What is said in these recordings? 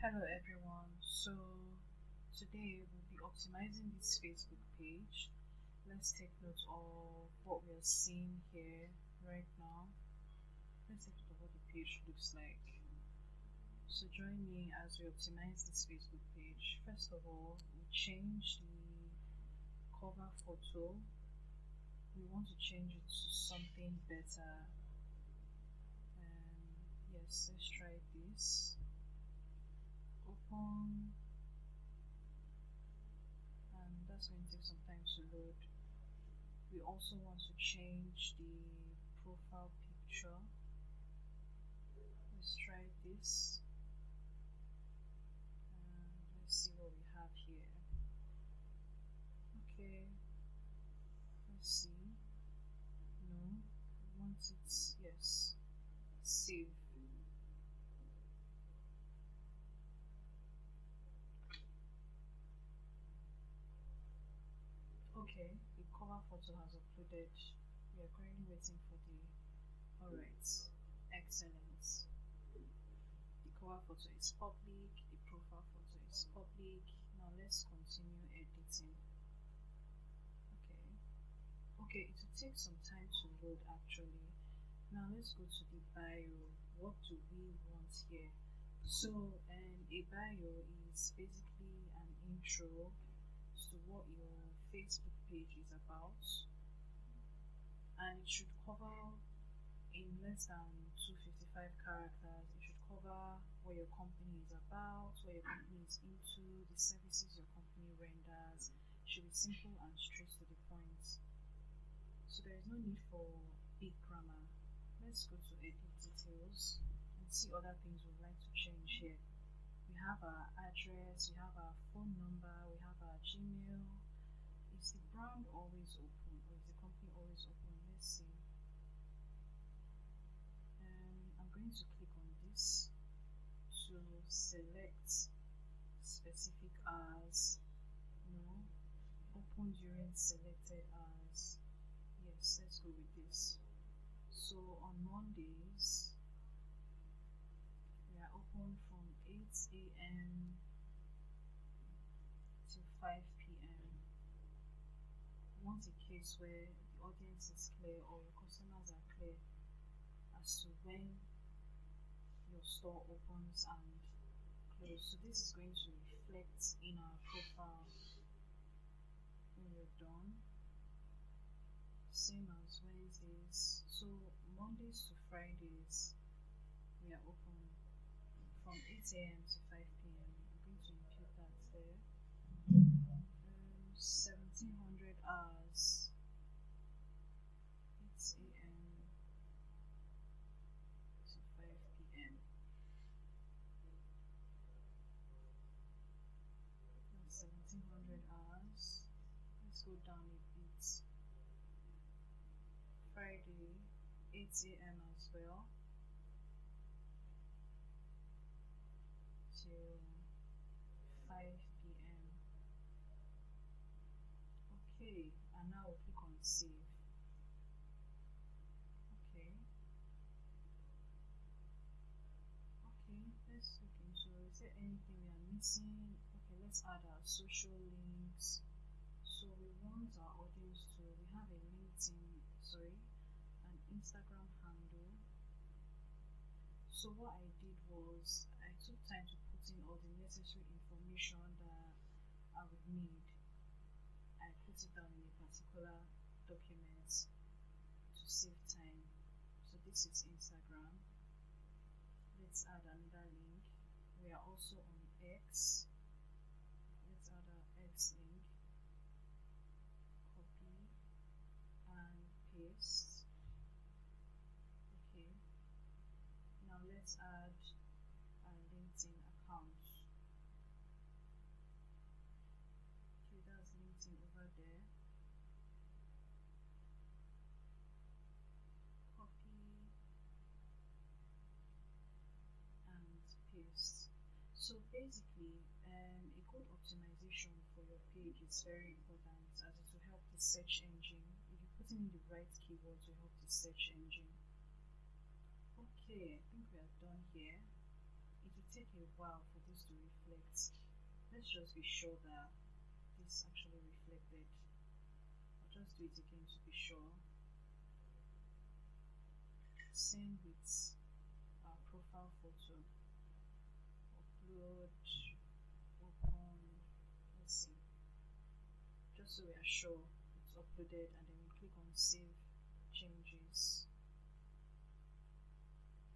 Hello everyone. So today we'll be optimizing this Facebook page. Let's take note of what we are seeing here right now. Let's take note of what the page looks like. So join me as we optimize this Facebook page. First of all, we change the cover photo. We want to change it to something better. Yes, let's try this. Open, and that's going to take some time to load. We also want to change the profile picture. Let's try this and let's see what we have here. Okay, let's see. No, we want it, yes, save. Okay, the cover photo has uploaded. We are currently waiting for the, alright, excellent. The cover photo is public, the profile photo is public. Now let's continue editing. Okay, it will take some time to load actually. Now let's go to the bio. What do we want here? So a bio is basically an intro to what your Facebook page is about, and it should cover in less than 255 characters. It should cover what your company is about, what your company is into, the services your company renders. It should be simple and straight to the point. So there is no need for big grammar. Let's go to edit details and see other things we'd like to change here. We have our address, we have our phone number, we have our Gmail. Is the brand always open or is the company always open? Let's see. I'm going to click on this to select specific hours. No, open during selected hours. Yes, let's go with this. So on Mondays, we are open from 8 a.m. to 5 p.m. We want a case where the audience is clear or your customers are clear as to when your store opens and closes. So this is going to reflect in our profile when we're done. Same as Wednesdays. So Mondays to Fridays we are open from 8 a.m. to 5 p.m. I'm going to impute that there. 1700 hours, 8 a.m. to 5 p.m. That's 1700 hours. Let's go down a bit. Friday, 8 a.m. as well till 5 p.m. Okay, and now we'll click on save. Okay, let's look into, is there anything we are missing? Okay, let's add our social links. So we want our audience to, we have a LinkedIn, an Instagram handle. So what I did was I took time to put in all the necessary information that I would need. I put it down in a particular document to save time. So this is Instagram. Let's add another link. We are also on X. Let's add our X link. Copy and paste. Okay. Now let's add our LinkedIn account. Okay, that's LinkedIn over there. Copy and paste. So basically, a good optimization for your page is very important as it will help the search engine. If you put in the right keywords, will help the search engine. Okay, I think we are done here. It will take a while for this to reflect. Let's just be sure that this actually reflected. I'll just do it again to be sure. Send with our profile photo. Upload, open, let's see. Just so we are sure it's uploaded, and then we click on save changes.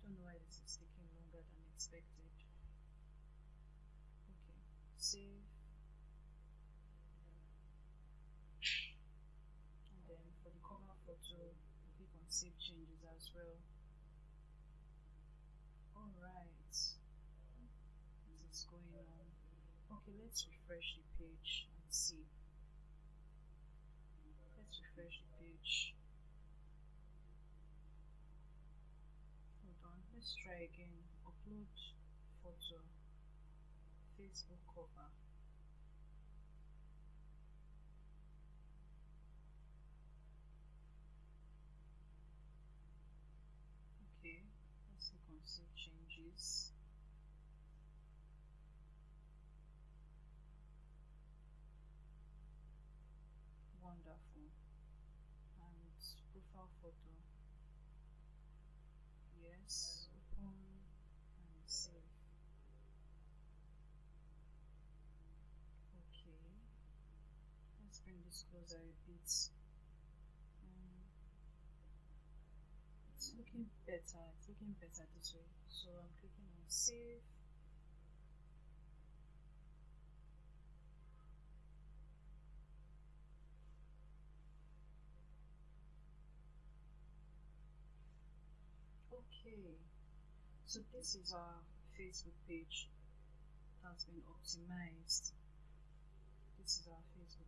Don't know why this is taking longer than expected. Okay, save. And then for the cover photo, click on save changes as well. Alright, what is going on? Okay, let's refresh the page and see. Let's refresh the page. Hold on, let's try again. Upload photo, Facebook cover. Okay, let's click on save changes. Wonderful. And profile photo. Yes, open and save. Okay, let's bring this closer a bit. It's looking better. It's looking better this way. So I'm clicking on save. Okay, so this is our Facebook page that's been optimized. This is our Facebook